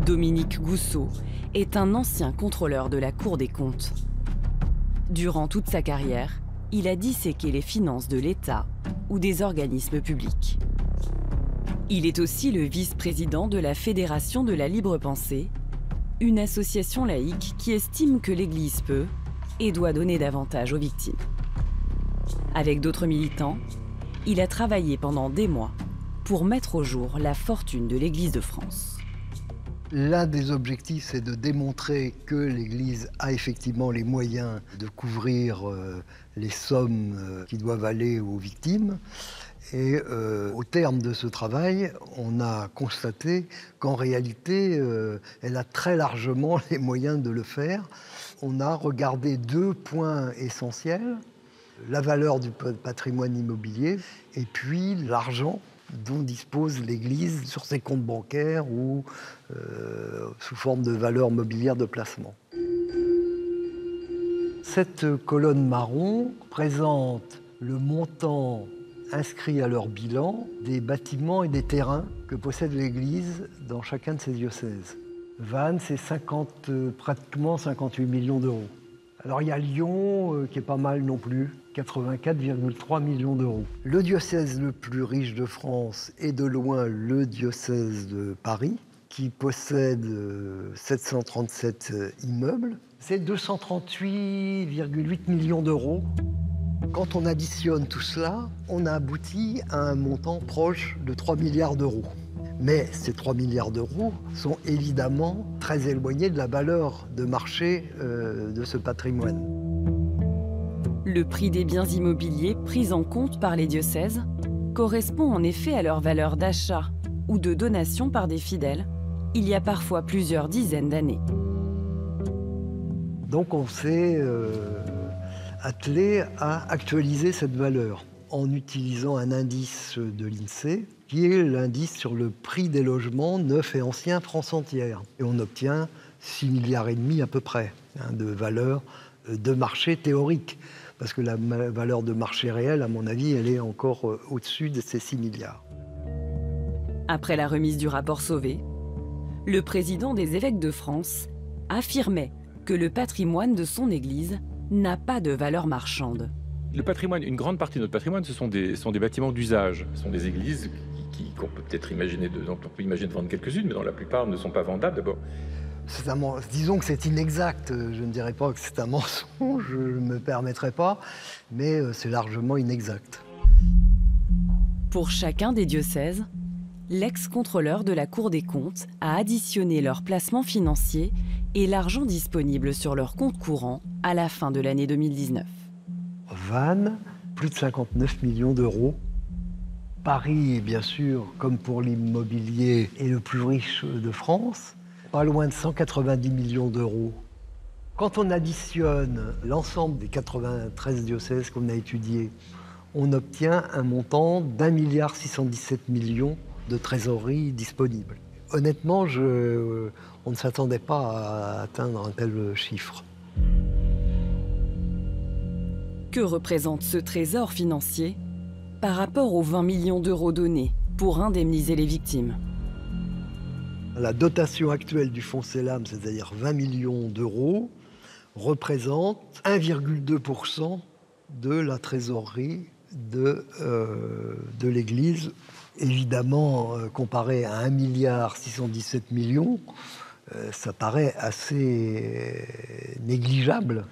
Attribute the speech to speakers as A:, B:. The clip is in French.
A: Dominique Gousseau est un ancien contrôleur de la Cour des comptes. Durant toute sa carrière, il a disséqué les finances de l'État ou des organismes publics. Il est aussi le vice-président de la Fédération de la Libre Pensée, une association laïque qui estime que l'Église peut et doit donner davantage aux victimes. Avec d'autres militants, il a travaillé pendant des mois pour mettre au jour la fortune de l'Église de France.
B: L'un des objectifs, c'est de démontrer que l'Église a effectivement les moyens de couvrir les sommes qui doivent aller aux victimes. Et au terme de ce travail, on a constaté qu'en réalité, elle a très largement les moyens de le faire. On a regardé deux points essentiels: la valeur du patrimoine immobilier et puis l'argent dont dispose l'Église sur ses comptes bancaires ou sous forme de valeur mobilière de placement. Cette colonne marron présente le montant inscrit à leur bilan des bâtiments et des terrains que possède l'Église dans chacun de ses diocèses. Vannes, c'est pratiquement 58 millions d'euros. Alors il y a Lyon qui est pas mal non plus, 84,3 millions d'euros. Le diocèse le plus riche de France est de loin le diocèse de Paris, qui possède 737 immeubles. C'est 238,8 millions d'euros. Quand on additionne tout cela, on a abouti à un montant proche de 3 milliards d'euros. Mais ces 3 milliards d'euros sont évidemment très éloignés de la valeur de marché de ce patrimoine.
A: Le prix des biens immobiliers pris en compte par les diocèses correspond en effet à leur valeur d'achat ou de donation par des fidèles, il y a parfois plusieurs dizaines d'années.
B: Donc on s'est attelé à actualiser cette valeur en utilisant un indice de l'INSEE, qui est l'indice sur le prix des logements neufs et anciens France entière. Et on obtient 6,5 milliards à peu près de valeur de marché théorique. Parce que la valeur de marché réelle, à mon avis, elle est encore au-dessus de ces 6 milliards.
A: Après la remise du rapport Sauvé, le président des évêques de France affirmait que le patrimoine de son Église n'a pas de valeur marchande.
C: Le patrimoine, une grande partie de notre patrimoine, ce sont des bâtiments d'usage. Ce sont des églises qu'on peut peut-être imaginer, dont on peut imaginer de vendre quelques-unes, mais dont la plupart ne sont pas vendables d'abord.
B: Disons que c'est inexact. Je ne dirais pas que c'est un mensonge, je ne me permettrai pas, mais c'est largement inexact.
A: Pour chacun des diocèses, l'ex-contrôleur de la Cour des comptes a additionné leurs placements financiers et l'argent disponible sur leur compte courant à la fin de l'année 2019.
B: Vannes, plus de 59 millions d'euros. Paris, bien sûr, comme pour l'immobilier, est le plus riche de France, pas loin de 190 millions d'euros. Quand on additionne l'ensemble des 93 diocèses qu'on a étudiés, on obtient un montant d'1,617 milliard de trésorerie disponible. Honnêtement, on ne s'attendait pas à atteindre un tel chiffre.
A: Que représente ce trésor financier par rapport aux 20 millions d'euros donnés pour indemniser les victimes?
B: La dotation actuelle du fonds Selam, c'est-à-dire 20 millions d'euros, représente 1,2% de la trésorerie de l'Église. Évidemment, comparé à 1,617 milliard, ça paraît assez négligeable.